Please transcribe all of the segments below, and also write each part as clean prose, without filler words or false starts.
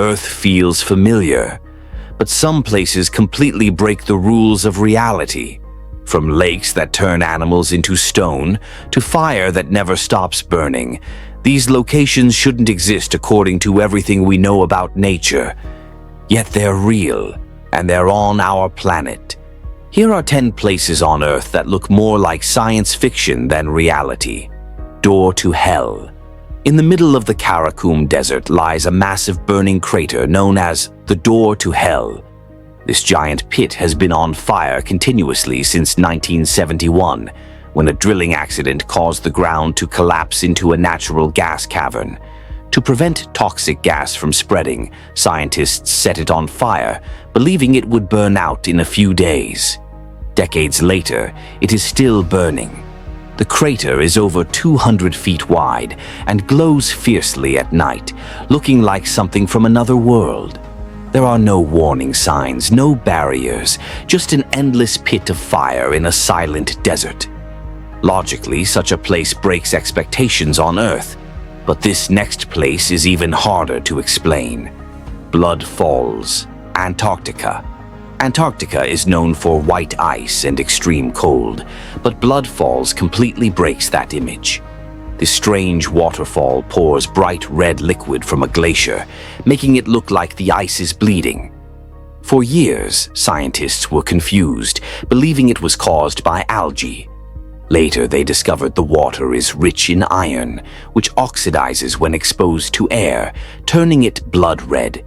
Earth feels familiar, but some places completely break the rules of reality. From lakes that turn animals into stone to fire that never stops burning, these locations shouldn't exist according to everything we know about nature. Yet they're real, and they're on our planet. Here are 10 places on Earth that look more like science fiction than reality. Door to Hell. In the middle of the Karakum Desert lies a massive burning crater known as the Door to Hell. This giant pit has been on fire continuously since 1971, when a drilling accident caused the ground to collapse into a natural gas cavern. To prevent toxic gas from spreading, scientists set it on fire, believing it would burn out in a few days. Decades later, it is still burning. The crater is over 200 feet wide and glows fiercely at night, looking like something from another world. There are no warning signs, no barriers, just an endless pit of fire in a silent desert. Logically, such a place breaks expectations on Earth, but this next place is even harder to explain. Blood Falls, Antarctica. Antarctica is known for white ice and extreme cold, but Blood Falls completely breaks that image. This strange waterfall pours bright red liquid from a glacier, making it look like the ice is bleeding. For years, scientists were confused, believing it was caused by algae. Later, they discovered the water is rich in iron, which oxidizes when exposed to air, turning it blood red.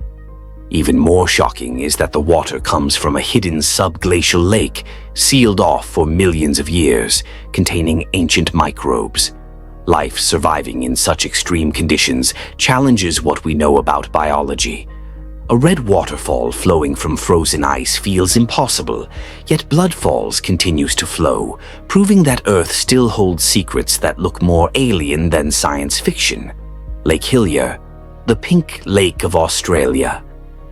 Even more shocking is that the water comes from a hidden subglacial lake, sealed off for millions of years, containing ancient microbes. Life surviving in such extreme conditions challenges what we know about biology. A red waterfall flowing from frozen ice feels impossible, yet Blood Falls continues to flow, proving that Earth still holds secrets that look more alien than science fiction. Lake Hillier, the pink lake of Australia.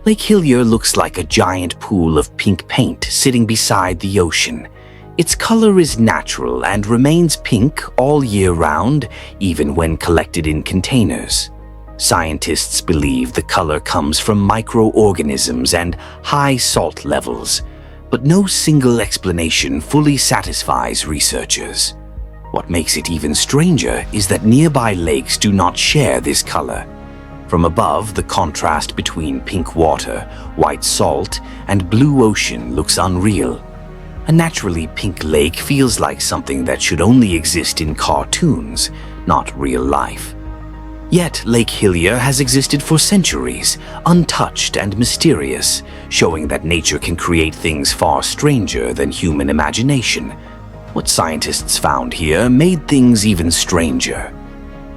Lake Hillier looks like a giant pool of pink paint sitting beside the ocean. Its color is natural and remains pink all year round, even when collected in containers. Scientists believe the color comes from microorganisms and high salt levels, but no single explanation fully satisfies researchers. What makes it even stranger is that nearby lakes do not share this color. From above, the contrast between pink water, white salt, and blue ocean looks unreal. A naturally pink lake feels like something that should only exist in cartoons, not real life. Yet Lake Hillier has existed for centuries, untouched and mysterious, showing that nature can create things far stranger than human imagination. What scientists found here made things even stranger.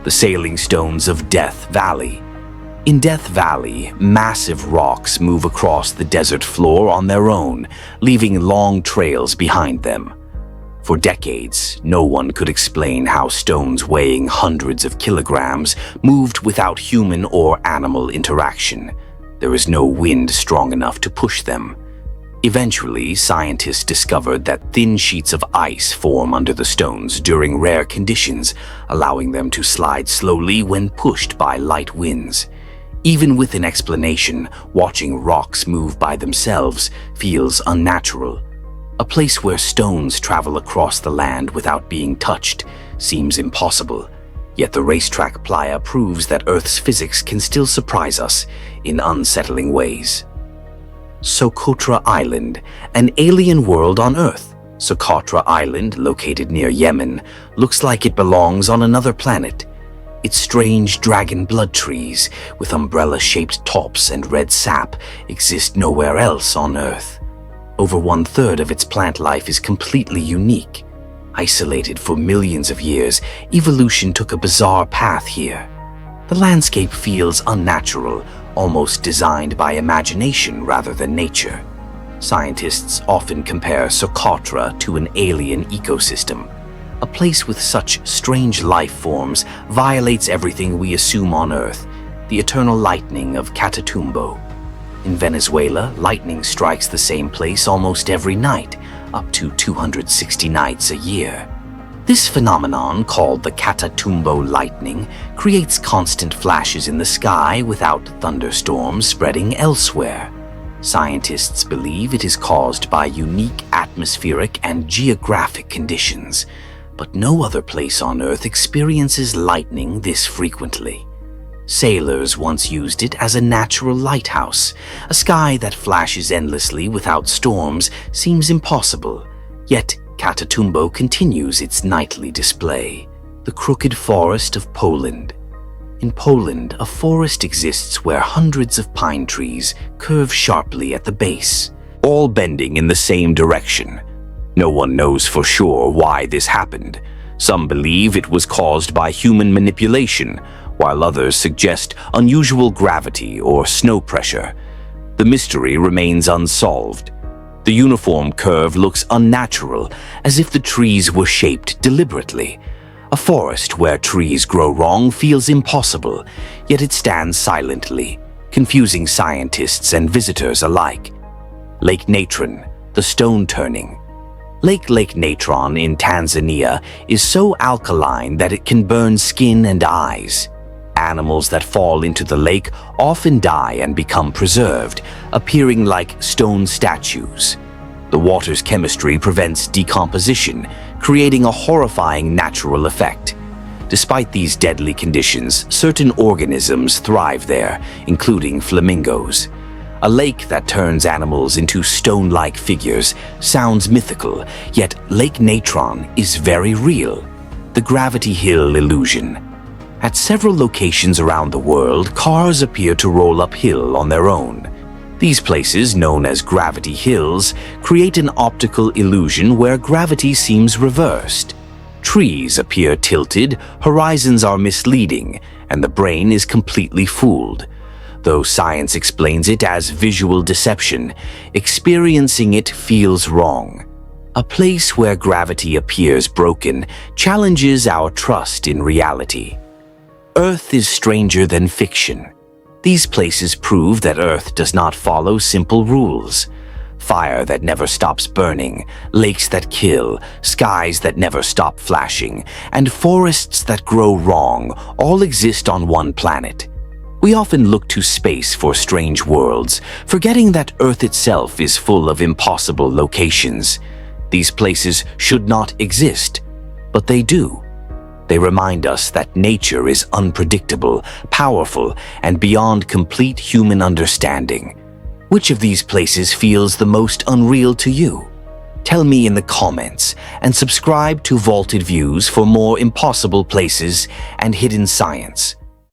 The sailing stones of Death Valley. In Death Valley, massive rocks move across the desert floor on their own, leaving long trails behind them. For decades, no one could explain how stones weighing hundreds of kilograms moved without human or animal interaction. There is no wind strong enough to push them. Eventually, scientists discovered that thin sheets of ice form under the stones during rare conditions, allowing them to slide slowly when pushed by light winds. Even with an explanation, watching rocks move by themselves feels unnatural. A place where stones travel across the land without being touched seems impossible, yet the Racetrack Playa proves that Earth's physics can still surprise us in unsettling ways. Socotra Island, an alien world on Earth. Socotra Island, located near Yemen, looks like it belongs on another planet. Its strange dragon blood trees, with umbrella-shaped tops and red sap, exist nowhere else on Earth. Over 1/3 of its plant life is completely unique. Isolated for millions of years, evolution took a bizarre path here. The landscape feels unnatural, almost designed by imagination rather than nature. Scientists often compare Socotra to an alien ecosystem. A place with such strange life forms violates everything we assume on Earth, the eternal lightning of Catatumbo. In Venezuela, lightning strikes the same place almost every night, up to 260 nights a year. This phenomenon, called the Catatumbo lightning, creates constant flashes in the sky without thunderstorms spreading elsewhere. Scientists believe it is caused by unique atmospheric and geographic conditions, but no other place on Earth experiences lightning this frequently. Sailors once used it as a natural lighthouse. A sky that flashes endlessly without storms seems impossible, yet Catatumbo continues its nightly display. The crooked forest of Poland. In Poland, a forest exists where hundreds of pine trees curve sharply at the base, all bending in the same direction. No one knows for sure why this happened. Some believe it was caused by human manipulation, while others suggest unusual gravity or snow pressure. The mystery remains unsolved. The uniform curve looks unnatural, as if the trees were shaped deliberately. A forest where trees grow wrong feels impossible, yet it stands silently, confusing scientists and visitors alike. Lake Natron, the stone turning. Lake Natron in Tanzania is so alkaline that it can burn skin and eyes. Animals that fall into the lake often die and become preserved, appearing like stone statues. The water's chemistry prevents decomposition, creating a horrifying natural effect. Despite these deadly conditions, certain organisms thrive there, including flamingos. A lake that turns animals into stone-like figures sounds mythical, yet Lake Natron is very real. The gravity hill illusion. At several locations around the world, cars appear to roll uphill on their own. These places, known as gravity hills, create an optical illusion where gravity seems reversed. Trees appear tilted, horizons are misleading, and the brain is completely fooled. Though science explains it as visual deception, experiencing it feels wrong. A place where gravity appears broken challenges our trust in reality. Earth is stranger than fiction. These places prove that Earth does not follow simple rules. Fire that never stops burning, lakes that kill, skies that never stop flashing, and forests that grow wrong all exist on one planet. We often look to space for strange worlds, forgetting that Earth itself is full of impossible locations. These places should not exist, but they do. They remind us that nature is unpredictable, powerful, and beyond complete human understanding. Which of these places feels the most unreal to you? Tell me in the comments, and subscribe to Vaulted Views for more impossible places and hidden science.